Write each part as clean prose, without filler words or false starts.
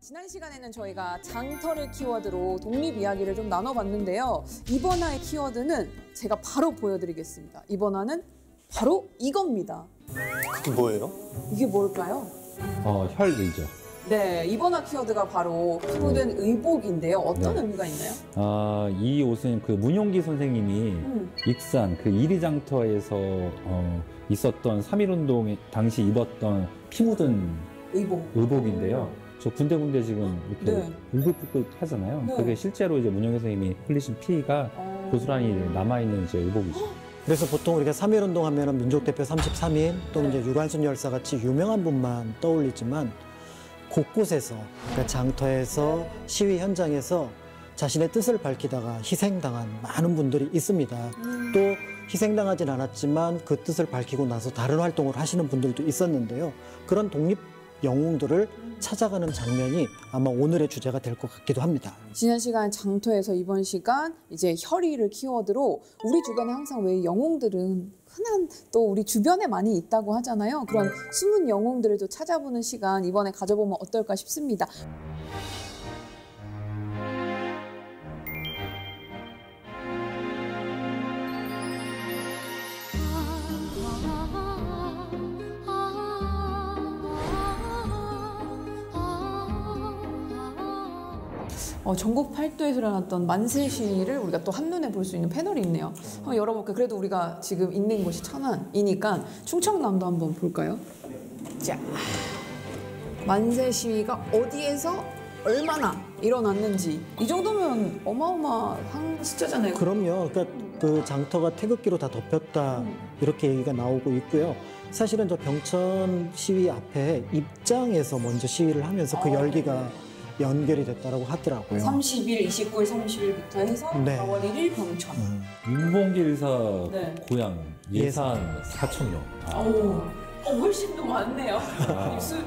지난 시간에는 저희가 장터를 키워드로 독립 이야기를 좀 나눠봤는데요. 이번 화의 키워드는 제가 바로 보여드리겠습니다. 이번 화는 바로 이겁니다. 그게 뭐예요? 이게 뭘까요? 혈의죠. 네, 이번 화 키워드가 바로 피부된 의복인데요. 어떤 의미가 있나요? 이 옷은 그 문용기 선생님이 익산 그 이리장터에서 있었던 3.1운동 당시 입었던 피 묻은 의복인데요. 저 군데군데 지금 이렇게 울긋불긋 하잖아요. 네. 그게 실제로 이제 문용기 선생님이 흘리신 피가 고스란히 남아있는 이제 의복이죠. 그래서 보통 우리가 3.1운동 하면은 민족대표 33인 또는 이제 유관순 열사 같이 유명한 분만 떠올리지만 곳곳에서 그러니까 장터에서 시위 현장에서 자신의 뜻을 밝히다가 희생당한 많은 분들이 있습니다. 또 희생당하진 않았지만 그 뜻을 밝히고 나서 다른 활동을 하시는 분들도 있었는데요. 그런 독립 영웅들을 찾아가는 장면이 아마 오늘의 주제가 될 것 같기도 합니다. 지난 시간 장터에서 이번 시간 이제 혈의를 키워드로 우리 주변에 항상 왜 영웅들은 흔한 또 우리 주변에 많이 있다고 하잖아요. 그런 숨은 영웅들을 또 찾아보는 시간 이번에 가져보면 어떨까 싶습니다. 전국 팔도에서 일어났던 만세 시위를 우리가 또 한눈에 볼 수 있는 패널이 있네요. 한번 열어볼까요? 그래도 우리가 지금 있는 곳이 천안이니까 충청남도 한번 볼까요? 자, 만세 시위가 어디에서 얼마나 일어났는지 이 정도면 어마어마한 숫자잖아요. 그럼요. 그러니까 그 장터가 태극기로 다 덮였다 이렇게 얘기가 나오고 있고요. 사실은 저 병천 시위 앞에 입장에서 먼저 시위를 하면서 그 열기가 연결이 됐다고 하더라고요. 30일, 29일, 30일부터 해서 4월 1일 병천. 윤봉길 의사 고향 예산 4,000명. 훨씬 더 많네요.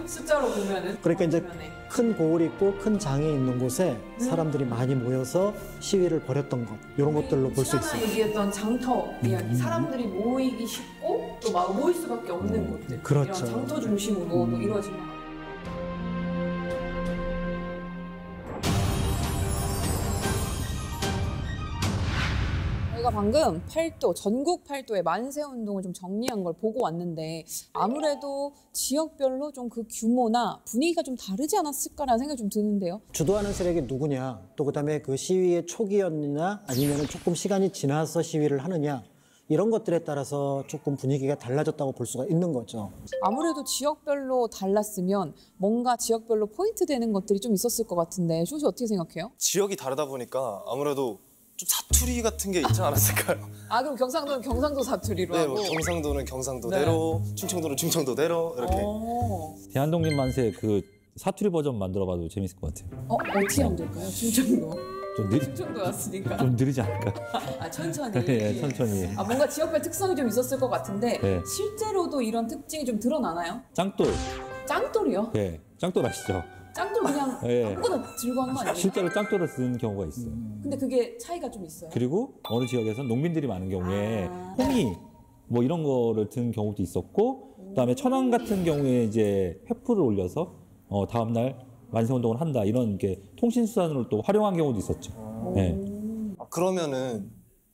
숫자로 보면은. 그러니까 이제 큰 고을 있고 큰 장이 있는 곳에 사람들이 많이 모여서 시위를 벌였던 것 이런 것들로 볼 수 있어요. 얘기했던 장터 이야기, 사람들이 모이기 쉽고 또 막 모일 수밖에 없는 곳들. 그렇죠. 이런 장터 중심으로 또 이루어지는. 저희가 방금 전국 팔도의 만세 운동을 좀 정리한 걸 보고 왔는데 아무래도 지역별로 좀 그 규모나 분위기가 좀 다르지 않았을까라는 생각이 좀 드는데요. 주도하는 세력이 누구냐, 또 그다음에 그 시위의 초기였느냐 아니면 조금 시간이 지나서 시위를 하느냐 이런 것들에 따라서 조금 분위기가 달라졌다고 볼 수가 있는 거죠. 아무래도 지역별로 달랐으면 뭔가 지역별로 포인트 되는 것들이 좀 있었을 것 같은데 쇼씨 어떻게 생각해요? 지역이 다르다 보니까 아무래도 좀 사투리 같은 게 있지 않았을까요? 그럼 경상도는 경상도 사투리로 네, 하고 경상도는 경상도대로, 충청도는 충청도대로 이렇게. 대한독립 만세 그 사투리 버전 만들어봐도 재밌을 것 같아요. 어떻게 하면 될까요? 충청도. 충청도 왔으니까. 좀 느리지 않을까? 천천히. 네, 천천히. 뭔가 지역별 특성이 좀 있었을 것 같은데 실제로도 이런 특징이 좀 드러나나요? 짱돌. 짱돌이요? 네, 짱돌 아시죠? 짱돌 그냥 아무거나 들고 하는 거 아니에요? 실제로 짱돌을 쓰는 경우가 있어요. 근데 그게 차이가 좀 있어요? 그리고 어느 지역에서는 농민들이 많은 경우에 홍이 뭐 이런 거를 든 경우도 있었고 그다음에 천안 같은 경우에 이제 횃불을 올려서 다음날 만세운동을 한다 이런 게 통신수단으로 또 활용한 경우도 있었죠. 네. 그러면은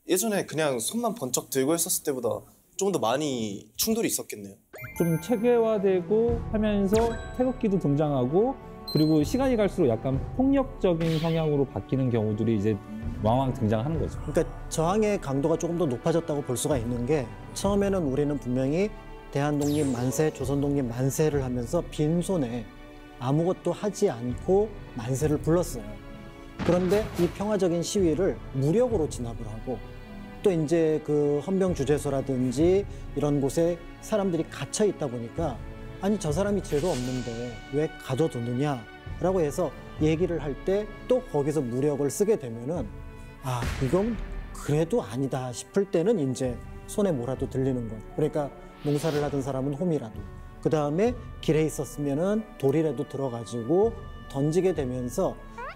예전에 그냥 손만 번쩍 들고 했었을 때보다 좀 더 많이 충돌이 있었겠네요. 좀 체계화되고 하면서 태극기도 등장하고 그리고 시간이 갈수록 약간 폭력적인 성향으로 바뀌는 경우들이 이제 왕왕 등장하는 거죠. 그러니까 저항의 강도가 조금 더 높아졌다고 볼 수가 있는 게 처음에는 우리는 분명히 대한독립 만세, 조선독립 만세를 하면서 빈손에 아무것도 하지 않고 만세를 불렀어요. 그런데 이 평화적인 시위를 무력으로 진압을 하고 또 이제 그 헌병주재소라든지 이런 곳에 사람들이 갇혀 있다 보니까 아니 저 사람이 죄도 없는데 왜 가둬두느냐라고 해서 얘기를 할 때 또 거기서 무력을 쓰게 되면은 이건 그래도 아니다 싶을 때는 이제 손에 뭐라도 들리는 것. 그러니까 농사를 하던 사람은 홈이라도 그 다음에 길에 있었으면은 돌이라도 들어가지고 던지게 되면서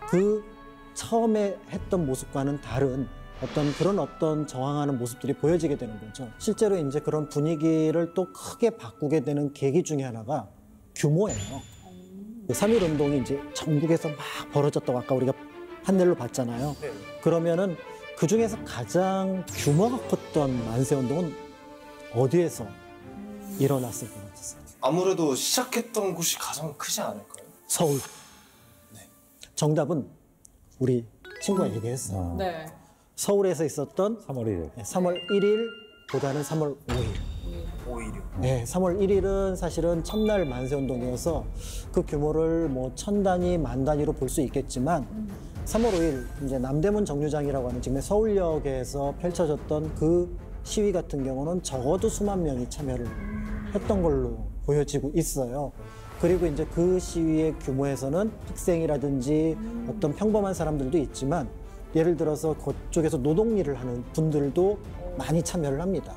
그 처음에 했던 모습과는 다른 어떤 저항하는 모습들이 보여지게 되는 거죠. 실제로 이제 그런 분위기를 또 크게 바꾸게 되는 계기 중에 하나가 규모예요. 그 3.1 운동이 이제 전국에서 막 벌어졌다고 아까 우리가 판넬로 봤잖아요. 네. 그러면은 그 중에서 가장 규모가 컸던 만세 운동은 어디에서 일어났을 것 같으세요? 아무래도 시작했던 곳이 가장 크지 않을까요? 서울. 네. 정답은 우리 친구가 얘기했어요. 네. 서울에서 있었던 3월 1일. 3월 1일보다는 3월 5일. 오히려. 네, 3월 1일은 사실은 첫날 만세 운동이어서 그 규모를 뭐 1000단위, 만 단위로 볼 수 있겠지만 3월 5일 이제 남대문 정류장이라고 하는 지금의 서울역에서 펼쳐졌던 그 시위 같은 경우는 적어도 수만 명이 참여를 했던 걸로 보여지고 있어요. 그리고 이제 그 시위의 규모에서는 학생이라든지 어떤 평범한 사람들도 있지만 예를 들어서 그쪽에서 노동일을 하는 분들도 많이 참여를 합니다.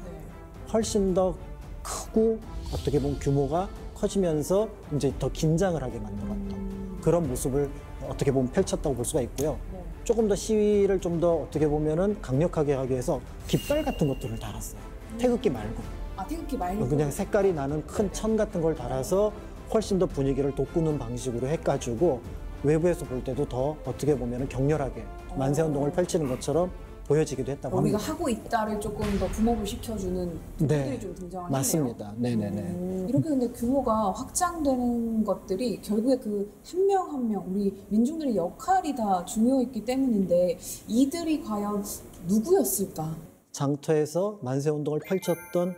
훨씬 더 크고 어떻게 보면 규모가 커지면서 이제 더 긴장을 하게 만들었던 그런 모습을 어떻게 보면 펼쳤다고 볼 수가 있고요. 조금 더 시위를 좀 더 어떻게 보면은 강력하게 하기 위해서 깃발 같은 것들을 달았어요. 태극기 말고. 아, 태극기 말고. 그냥 색깔이 나는 큰 천 같은 걸 달아서 훨씬 더 분위기를 돋구는 방식으로 해가지고 외부에서 볼 때도 더 어떻게 보면은 격렬하게 만세운동을 펼치는 것처럼 보여지기도 했다고 우리가 합니다. 하고 있다를 조금 더 붐업을 시켜주는 분들이 좀 등장하네요. 맞습니다. 네네네. 이렇게 근데 규모가 확장되는 것들이 결국에 그 한 명 한 명 우리 민중들의 역할이 다 중요했기 때문인데 이들이 과연 누구였을까? 장터에서 만세운동을 펼쳤던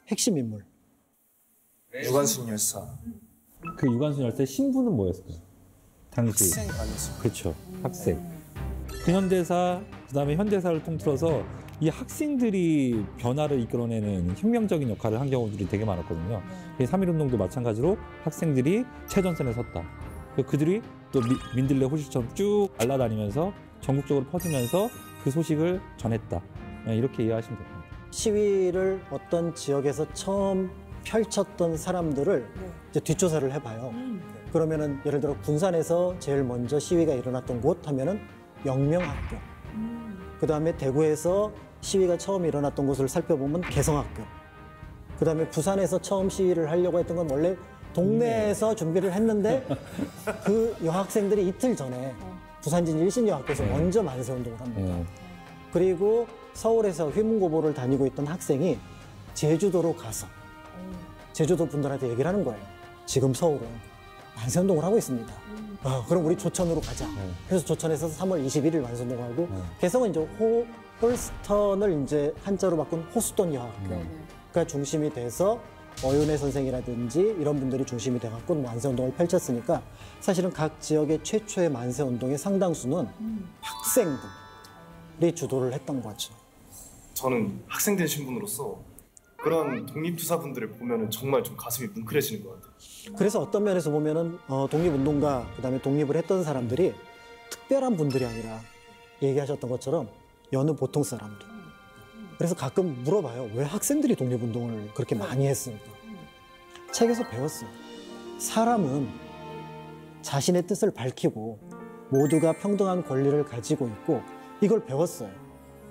핵심 인물. 유관순 열사. 그 유관순 열사의 신분은 뭐였을까요? 당시. 학생 아니었어요? 그렇죠. 학생. 근현대사, 그다음에 현대사를 통틀어서 이 학생들이 변화를 이끌어내는 혁명적인 역할을 한 경우들이 되게 많았거든요. 3.1 운동도 마찬가지로 학생들이 최전선에 섰다. 그들이 또 민들레 호실처럼 쭉 날아다니면서 전국적으로 퍼지면서 그 소식을 전했다. 이렇게 이해하시면 됩니다. 시위를 어떤 지역에서 처음 펼쳤던 사람들을 이제 뒷조사를 해봐요. 그러면은 예를 들어 군산에서 제일 먼저 시위가 일어났던 곳 하면은 영명학교. 그 다음에 대구에서 시위가 처음 일어났던 곳을 살펴보면 개성학교. 그 다음에 부산에서 처음 시위를 하려고 했던 건 원래 동네에서 준비를 했는데 그 여학생들이 이틀 전에 부산진 일신여학교에서 먼저 만세운동을 합니다. 그리고 서울에서 휘문고보를 다니고 있던 학생이 제주도로 가서 제주도 분들한테 얘기를 하는 거예요. 지금 서울은 만세운동을 하고 있습니다. 그럼 우리 조천으로 가자. 그래서 조천에서 3월 21일 만세운동을 하고 개성은 이제 홀스턴을 이제 한자로 바꾼 호스턴 여학교가 중심이 돼서 어윤회 선생이라든지 이런 분들이 중심이 돼갖고 만세운동을 펼쳤으니까 사실은 각 지역의 최초의 만세운동의 상당수는 학생들이 주도를 했던 거죠. 저는 학생된 신분으로서 그런 독립투사분들을 보면은 정말 좀 가슴이 뭉클해지는 것 같아요. 그래서 어떤 면에서 보면은 독립운동가 그다음에 독립을 했던 사람들이 특별한 분들이 아니라 얘기하셨던 것처럼 여느 보통 사람들. 그래서 가끔 물어봐요. 왜 학생들이 독립운동을 그렇게 많이 했을까? 책에서 배웠어요. 사람은 자신의 뜻을 밝히고 모두가 평등한 권리를 가지고 있고 이걸 배웠어요.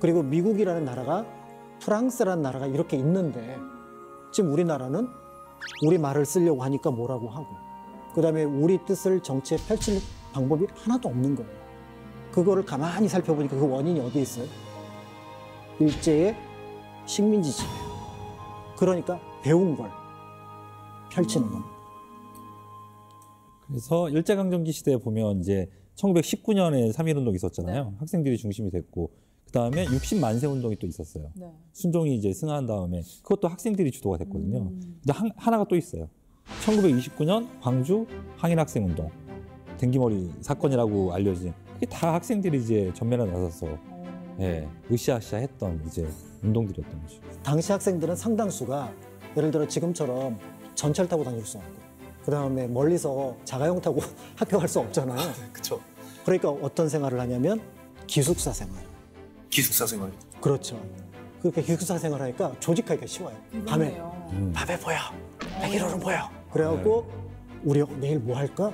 그리고 미국이라는 나라가 프랑스라는 나라가 이렇게 있는데 지금 우리나라는 우리 말을 쓰려고 하니까 뭐라고 하고 그다음에 우리 뜻을 정치에 펼칠 방법이 하나도 없는 거예요. 그거를 가만히 살펴보니까 그 원인이 어디에 있어요? 일제의 식민지 지배. 그러니까 배운 걸 펼치는 겁니다. 그래서 일제강점기 시대에 보면 이제 1919년에 3.1 운동이 있었잖아요. 학생들이 중심이 됐고 그다음에 60만세 운동이 또 있었어요. 순종이 이제 승하한 다음에 그것도 학생들이 주도가 됐거든요. 근데 하나가 또 있어요. 1929년 광주 항일학생 운동, 댕기머리 사건이라고 알려진 그게 다 학생들이 이제 전면에 나서서 으쌰으쌰 했던 이제 운동들이었던 거죠. 당시 학생들은 상당수가 예를 들어 지금처럼 전철 타고 다닐 수 없고 그다음에 멀리서 자가용 타고 학교 갈 수 없잖아요. 그렇죠. 그러니까 어떤 생활을 하냐면 기숙사 생활. 기숙사 생활. 그렇죠. 그렇게 기숙사 생활하니까 조직하기가 쉬워요. 밤에 보여. 101호는 보여. 그래갖고 우리 내일 뭐 할까?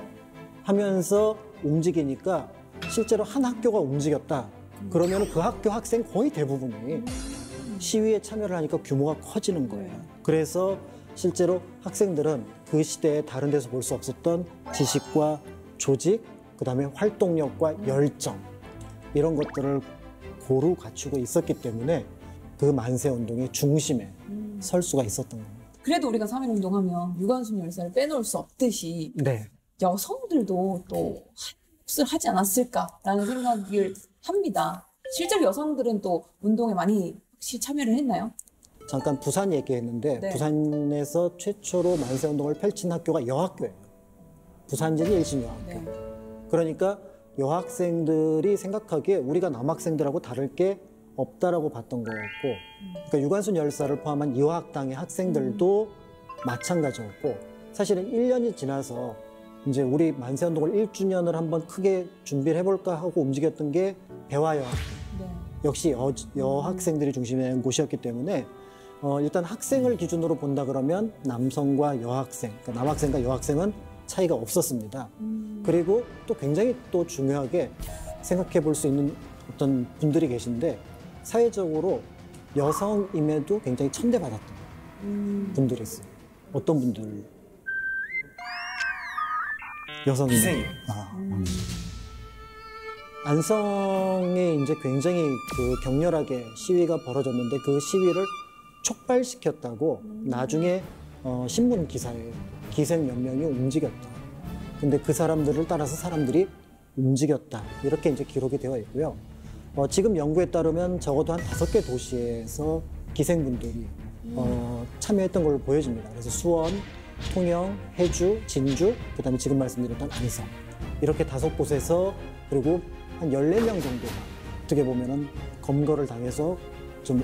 하면서 움직이니까 실제로 한 학교가 움직였다. 그러면 그 학교 학생 거의 대부분이 시위에 참여를 하니까 규모가 커지는 거예요. 그래서 실제로 학생들은 그 시대에 다른 데서 볼 수 없었던 지식과 조직, 그다음에 활동력과 열정 이런 것들을 고루 갖추고 있었기 때문에 그 만세운동의 중심에 설 수가 있었던 겁니다. 그래도 우리가 3.1운동하면 유관순 열사를 빼놓을 수 없듯이 네. 여성들도 또 한 몫을 하지 않았을까라는 생각을 합니다. 실제로 여성들은 또 운동에 많이 혹시 참여를 했나요? 잠깐 부산 얘기했는데 네. 부산에서 최초로 만세운동을 펼친 학교가 여학교예요. 부산제리 일신여학교. 네. 그러니까 여학생들이 생각하기에 우리가 남학생들하고 다를 게 없다라고 봤던 거였고, 그러니까 유관순 열사를 포함한 여학당의 학생들도 마찬가지였고, 사실은 1년이 지나서 이제 우리 만세운동을 1주년을 한번 크게 준비를 해볼까 하고 움직였던 게 배화여학교. 네. 역시 여학생들이 중심이 된 곳이었기 때문에 일단 학생을 기준으로 본다 그러면 남성과 여학생, 그러니까 남학생과 여학생은 차이가 없었습니다. 그리고 또 굉장히 또 중요하게 생각해 볼 수 있는 어떤 분들이 계신데 사회적으로 여성임에도 굉장히 천대받았던 분들이 있어요. 어떤 분들? 여성이. 기생이요. 안성에 이제 굉장히 그 격렬하게 시위가 벌어졌는데 그 시위를 촉발시켰다고 나중에 신문 기사에 기생 몇 명이 움직였다. 근데 그 사람들을 따라서 사람들이 움직였다. 이렇게 이제 기록이 되어 있고요. 지금 연구에 따르면 적어도 한 5개 도시에서 기생분들이 참여했던 걸로 보여집니다. 그래서 수원, 통영, 해주, 진주, 그다음에 지금 말씀드렸던 안성. 이렇게 5곳에서 그리고 한 14명 정도가 어떻게 보면은 검거를 당해서 좀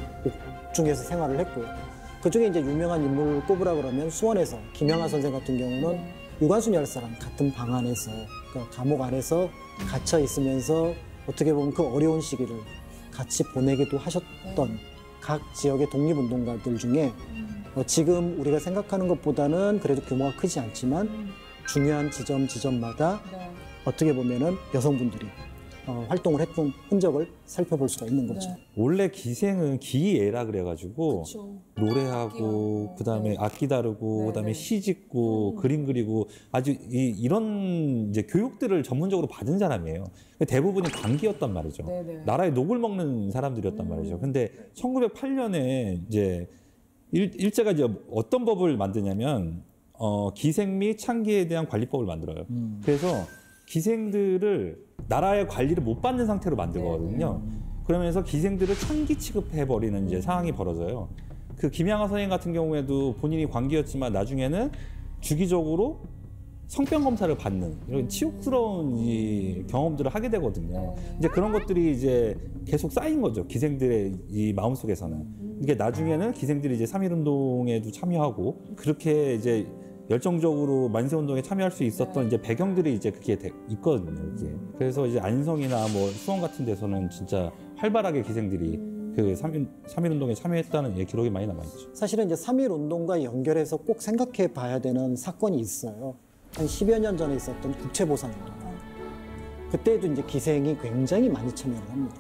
옥중에서 생활을 했고요. 그중에 이제 유명한 인물을 꼽으라 그러면 수원에서 김영하 선생 같은 경우는 유관순 열사랑 같은 방 안에서, 그러니까 감옥 안에서 갇혀 있으면서 어떻게 보면 그 어려운 시기를 같이 보내기도 하셨던 각 지역의 독립운동가들 중에 지금 우리가 생각하는 것보다는 그래도 규모가 크지 않지만 중요한 지점마다 네. 어떻게 보면은 여성분들이 활동을 했던 흔적을 살펴볼 수가 있는 거죠. 네. 원래 기생은 기예라 그래가지고 그쵸. 노래하고 악기하고, 그다음에 네. 악기 다루고 네, 그다음에 네. 시 짓고 그림 그리고 아주 이런 이제 교육들을 전문적으로 받은 사람이에요. 대부분이 관기였단 말이죠. 네, 네. 나라의 녹을 먹는 사람들이었단 말이죠. 근데 1908년에 이제 일제가 이제 어떤 법을 만드냐면 기생 및 창기에 대한 관리법을 만들어요. 그래서 기생들을 나라의 관리를 못 받는 상태로 만들거든요. 그러면서 기생들을 창기 취급해버리는 이제 상황이 벌어져요. 그 김양하 선생님 같은 경우에도 본인이 관기였지만 나중에는 주기적으로 성병 검사를 받는 이런 치욕스러운 이 경험들을 하게 되거든요. 이제 그런 것들이 이제 계속 쌓인 거죠. 기생들의 이 마음속에서는. 이게 나중에는 기생들이 이제 3.1운동에도 참여하고 그렇게 이제 열정적으로 만세운동에 참여할 수 있었던 이제 배경들이 이제 그게 있거든요. 이게. 그래서 이제 안성이나 뭐 수원 같은 데서는 진짜 활발하게 기생들이 그 3.1운동에 참여했다는 기록이 많이 남아있죠. 사실은 이제 3.1운동과 연결해서 꼭 생각해 봐야 되는 사건이 있어요. 한 10여 년 전에 있었던 국채보상운동. 그때도 이제 기생이 굉장히 많이 참여를 합니다.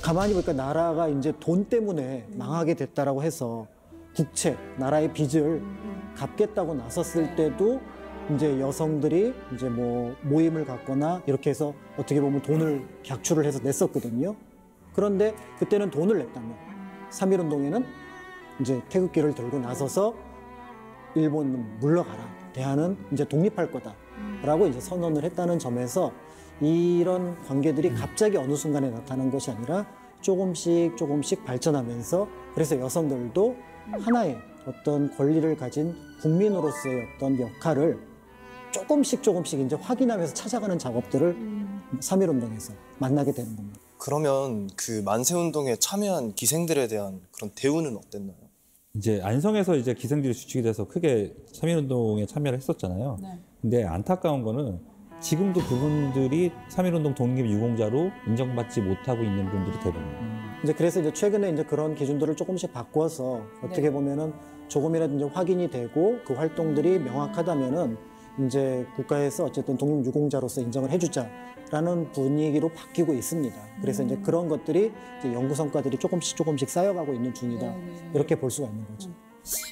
가만히 보니까 나라가 이제 돈 때문에 망하게 됐다라고 해서 국채, 나라의 빚을 갚겠다고 나섰을 때도 이제 여성들이 이제 뭐 모임을 갖거나 이렇게 해서 어떻게 보면 돈을 객출을 해서 냈었거든요. 그런데 그때는 돈을 냈다면 3.1운동에는 이제 태극기를 들고 나서서 일본은 물러가라. 대한은 이제 독립할 거다라고 이제 선언을 했다는 점에서 이런 관계들이 갑자기 어느 순간에 나타난 것이 아니라 조금씩 발전하면서 그래서 여성들도 하나의 어떤 권리를 가진 국민으로서의 어떤 역할을 조금씩 이제 확인하면서 찾아가는 작업들을 3.1운동에서 만나게 되는 겁니다. 그러면 그 만세운동에 참여한 기생들에 대한 그런 대우는 어땠나요? 이제 안성에서 이제 기생들이 주축이 돼서 크게 3.1운동에 참여를 했었잖아요. 네. 근데 안타까운 거는 지금도 그분들이 3.1운동 독립 유공자로 인정받지 못하고 있는 분들이 대부분이에요. 이제 그래서 이제 최근에 이제 그런 기준들을 조금씩 바꿔서 어떻게 보면은 조금이라도 이제 확인이 되고 그 활동들이 명확하다면은 이제 국가에서 어쨌든 독립 유공자로서 인정을 해주자라는 분위기로 바뀌고 있습니다. 그래서 이제 그런 것들이 이제 연구 성과들이 조금씩 쌓여가고 있는 중이다. 이렇게 볼 수가 있는 거죠.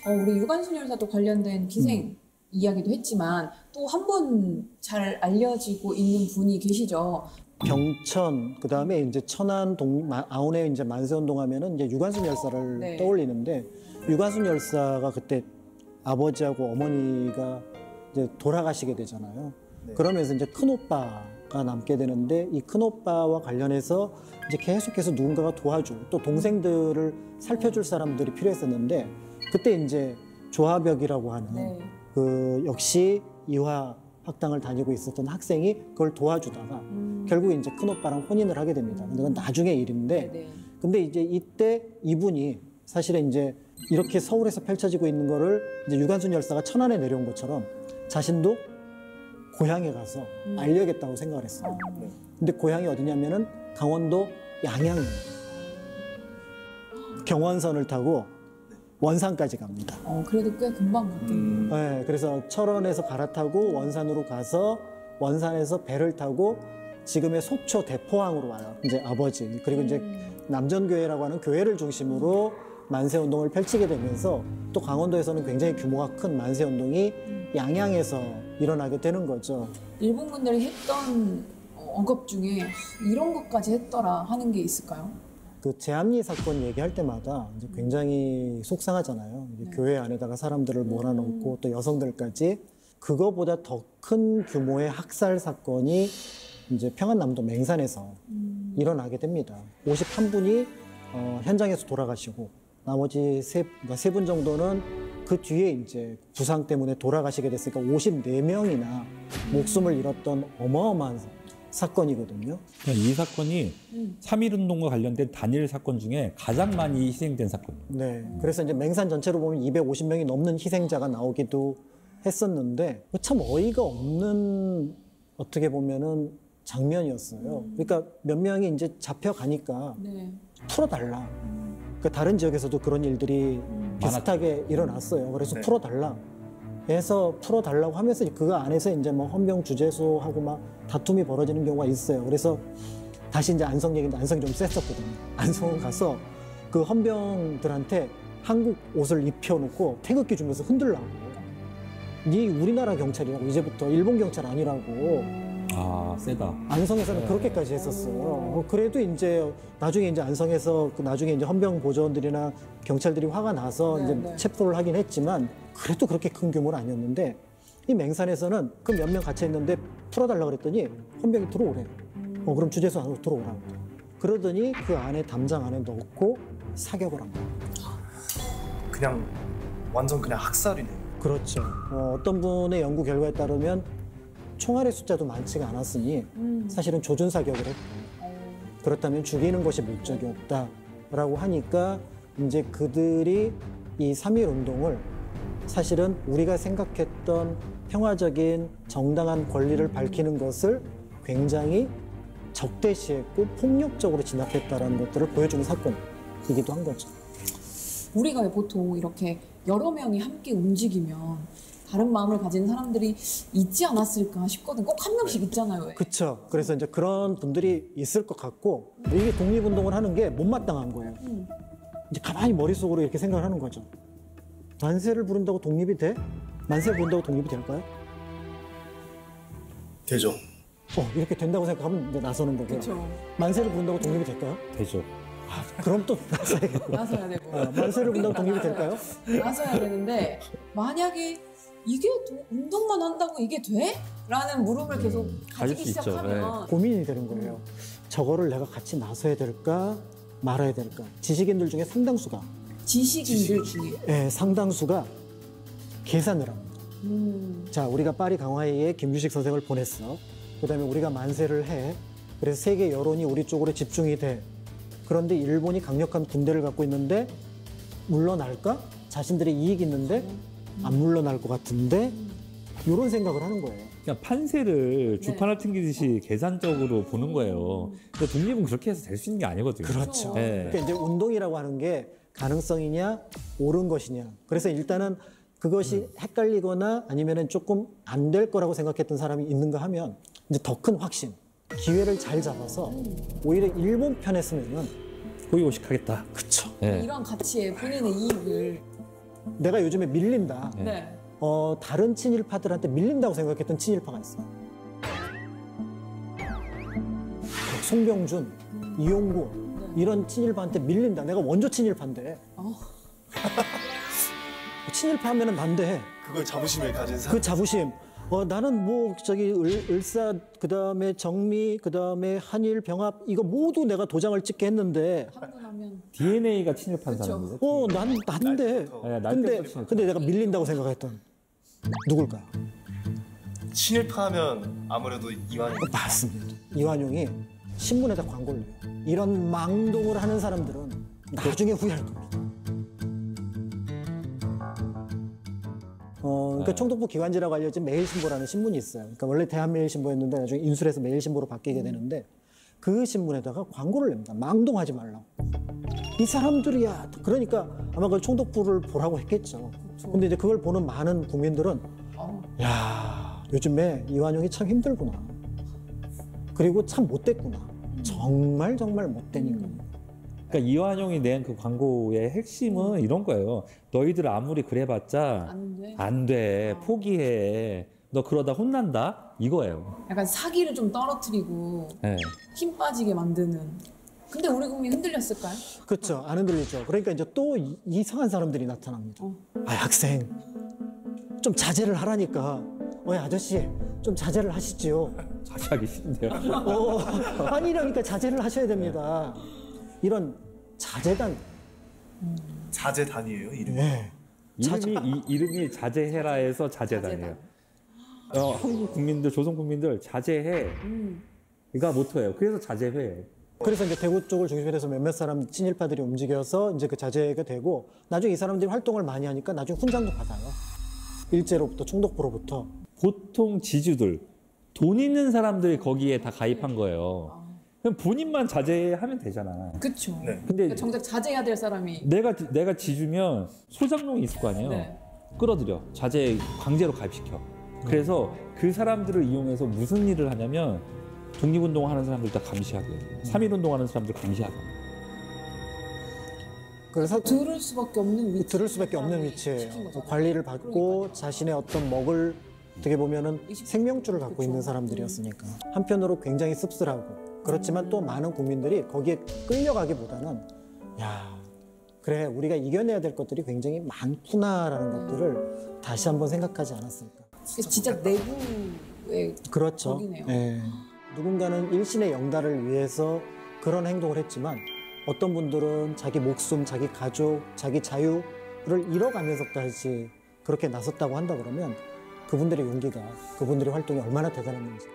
우리 유관순 열사도 관련된 기생 이야기도 했지만 또 한 분 잘 알려지고 있는 분이 계시죠. 경천, 그 다음에 이제 천안 아온에 이제 만세운동하면은 이제 유관순 열사를 네. 떠올리는데, 유관순 열사가 그때 아버지하고 어머니가 이제 돌아가시게 되잖아요. 네. 그러면서 이제 큰 오빠가 남게 되는데, 이 큰 오빠와 관련해서 이제 계속해서 누군가가 도와줄, 또 동생들을 살펴줄 사람들이 필요했었는데, 그때 이제 조하벽이라고 하는 네. 그 역시 이화 학당을 다니고 있었던 학생이 그걸 도와주다가 결국 이제 큰 오빠랑 혼인을 하게 됩니다. 근데 그건 나중의 일인데, 네. 근데 이제 이때 이분이 사실은 이제 이렇게 서울에서 펼쳐지고 있는 거를 이제 유관순 열사가 천안에 내려온 것처럼 자신도 고향에 가서 알려야겠다고 생각을 했어요. 근데 고향이 어디냐면은 강원도 양양입니다. 경원선을 타고 원산까지 갑니다. 그래도 꽤 금방 갔겠네요. 네, 그래서 철원에서 갈아타고 원산으로 가서 원산에서 배를 타고 지금의 속초 대포항으로 와요. 이제 아버지. 그리고 이제 남전교회라고 하는 교회를 중심으로 만세운동을 펼치게 되면서 또 강원도에서는 굉장히 규모가 큰 만세운동이 양양에서 일어나게 되는 거죠. 일본군들이 했던 억압 중에 이런 것까지 했더라 하는 게 있을까요? 그 제암리 사건 얘기할 때마다 이제 굉장히 속상하잖아요. 이제 교회 안에다가 사람들을 몰아넣고 또 여성들까지. 그거보다 더 큰 규모의 학살 사건이 이제 평안남도 맹산에서 일어나게 됩니다. 51분이 현장에서 돌아가시고 나머지 세 분 정도는 그 뒤에 이제 부상 때문에 돌아가시게 됐으니까 54명이나 목숨을 잃었던 어마어마한 사건이거든요. 이 사건이 3.1운동과 관련된 단일 사건 중에 가장 많이 희생된 사건이에요. 네. 그래서 이제 맹산 전체로 보면 250명이 넘는 희생자가 나오기도 했었는데 참 어이가 없는 어떻게 보면은 장면이었어요. 그러니까 몇 명이 이제 잡혀가니까 네. 풀어달라. 그러니까 다른 지역에서도 그런 일들이 비슷하게 일어났어요. 그래서 네. 풀어달라. 해서 풀어달라고 하면서 그 안에서 이제 뭐 헌병 주재소하고 막 다툼이 벌어지는 경우가 있어요. 그래서 다시 이제 안성 얘기인데 안성이 좀 셌었거든요. 안성을 가서 그 헌병들한테 한국 옷을 입혀놓고 태극기 주면서 흔들라고. 네 우리나라 경찰이라고 이제부터 일본 경찰 아니라고. 아, 세다. 안성에서는 그렇게까지 했었어요. 그래도 이제 나중에 이제 안성에서 나중에 이제 헌병 보조원들이나 경찰들이 화가 나서 네, 이제 네. 체포를 하긴 했지만 그래도 그렇게 큰 규모는 아니었는데 이 맹산에서는 그 몇 명 갇혀 있는데 풀어달라 그랬더니 헌병이 들어오래. 그럼 주재소 안으로 들어오라고. 그러더니 그 안에 담장 안에 넣고 사격을 한 거예요. 그냥 완전 그냥 학살이네요. 그렇죠. 어떤 분의 연구 결과에 따르면 총알의 숫자도 많지가 않았으니 사실은 조준 사격을 했고 그렇다면 죽이는 것이 목적이었다라고 하니까 이제 그들이 이 3.1 운동을 사실은 우리가 생각했던 평화적인 정당한 권리를 밝히는 것을 굉장히 적대시했고 폭력적으로 진압했다라는 것들을 보여주는 사건이기도 한 거죠. 우리가 보통 이렇게 여러 명이 함께 움직이면 다른 마음을 가진 사람들이 있지 않았을까 싶거든. 꼭 한 명씩 있잖아요. 왜? 그렇죠. 그래서 이제 그런 분들이 있을 것 같고 이게 독립운동을 하는 게 못마땅한 거예요. 이제 가만히 머릿속으로 이렇게 생각을 하는 거죠. 만세를 부른다고 독립이 돼? 만세 부른다고 독립이 될까요? 되죠. 이렇게 된다고 생각하면 이제 나서는 거고요. 그렇죠. 만세를 부른다고 독립이 될까요? 되죠. 그럼 또 나서야겠고. 나서야 되고. 만세를 부른다고 독립이 될까요? 나서야 되는데 만약에 이게 운동만 한다고 이게 돼? 라는 물음을 계속 가질 가지기 수 있죠. 시작하면 고민이 되는 거예요. 저거를 내가 같이 나서야 될까 말아야 될까. 지식인들 중에 상당수가 지식인들 중에 상당수가 계산을 합니다. 자, 우리가 파리 강화회의에 김규식 선생을 보냈어. 그다음에 우리가 만세를 해. 그래서 세계 여론이 우리 쪽으로 집중이 돼. 그런데 일본이 강력한 군대를 갖고 있는데 물러날까? 자신들의 이익이 있는데 안 물러날 것 같은데 이런 생각을 하는 거예요. 그냥 판세를 주판을 튕기듯이 계산적으로 보는 거예요. 근데 독립은 그렇게 해서 될 수 있는 게 아니거든요. 그렇죠. 네. 그러니까 이제 운동이라고 하는 게 가능성이냐 옳은 것이냐. 그래서 일단은 그것이 헷갈리거나 아니면은 조금 안 될 거라고 생각했던 사람이 있는가 하면 이제 더 큰 확신, 기회를 잘 잡아서 오히려 일본 편에 쓰면은 고의고식하겠다. 그쵸. 네. 이런 가치에 본인의 이익을 내가 요즘에 밀린다. 네. 네. 다른 친일파들한테 밀린다고 생각했던 친일파가 있어. 송병준, 이용구 이런 친일파한테 밀린다. 내가 원조 친일파인데. 친일파 하면은 난데 그걸 자부심을 가진 사람. 그 자부심. 나는 뭐 저기 을사 그다음에 정미 그다음에 한일 병합 이거 모두 내가 도장을 찍게 했는데 한분하면 DNA가 친일파인 그쵸. 사람이죠. 난데 네, 날 근데 때부터 친일파. 근데 내가 밀린다고 생각했던 누굴까요? 친일파 하면 아무래도 이완용. 맞습니다. 이완용이 신문에다 광고를 내요. 이런 망동을 하는 사람들은 나중에 후회할 겁니다. 그러니까 총독부 기관지라고 알려진 매일신보라는 신문이 있어요. 그러니까 원래 대한매일신보였는데 나중에 인수해서 매일신보로 바뀌게 되는데 그 신문에다가 광고를 냅니다. 망동하지 말라고. 이 사람들이야. 그러니까 아마 그 총독부를 보라고 했겠죠. 근데 이제 그걸 보는 많은 국민들은 야, 요즘에 이완용이 참 힘들구나. 그리고 참 못됐구나. 정말 못된 인간. 그러니까 이완용이 낸 그 광고의 핵심은 이런 거예요. 너희들 아무리 그래봤자 안 돼. 안 돼. 포기해. 너 그러다 혼난다. 이거예요. 약간 사기를 좀 떨어뜨리고 네. 힘 빠지게 만드는. 근데 우리 국민 흔들렸을까요? 그렇죠. 안 흔들리죠. 그러니까 이제 또 이상한 사람들이 나타납니다. 학생 좀 자제를 하라니까. 아저씨 좀 자제를 하시지요. 자세하기 싫은데요. 아니 이러니까 자제를 하셔야 됩니다. 이런 자제단. 자제단이에요 이름이. 네. 이름이 자제해라에서 자제단이에요. 한국 국민들, 조선 국민들 자제해. 이가 모토예요. 그래서 자제회. 그래서 이제 대구 쪽을 중심으로 해서 몇몇 사람 친일파들이 움직여서 이제 그 자제가 되고 나중에 이 사람들이 활동을 많이 하니까 나중에 훈장도 받아요. 일제로부터 총독부로부터. 보통 지주들, 돈 있는 사람들이 거기에 다 가입한 거예요. 그럼 본인만 자제하면 되잖아. 그쵸. 네. 근데 그러니까 정작 자제해야 될 사람이. 내가 지주면 소장농이 있을 거 아니에요. 네. 끌어들여. 자제 강제로 가입시켜. 그래서 그 사람들을 이용해서 무슨 일을 하냐면 독립운동 하는 사람들 다 감시하게. 3.1운동 하는 사람들 감시하게. 그래서 들을 수밖에 없는 위치. 들을 수밖에 없는 위치예요. 관리를 받고 자신의 어떤 먹을 어떻게 보면은 생명줄을 갖고 있는 사람들이었으니까. 한편으로 굉장히 씁쓸하고 그렇지만 또 많은 국민들이 거기에 끌려가기보다는 야 그래 우리가 이겨내야 될 것들이 굉장히 많구나라는 것들을 다시 한번 생각하지 않았을까. 진짜 내부의 그렇죠. 거기네요. 예. 누군가는 일신의 영달을 위해서 그런 행동을 했지만 어떤 분들은 자기 목숨, 자기 가족, 자기 자유를 잃어가면서까지 그렇게 나섰다고 한다 그러면 그분들의 용기가, 그분들의 활동이 얼마나 대단했는지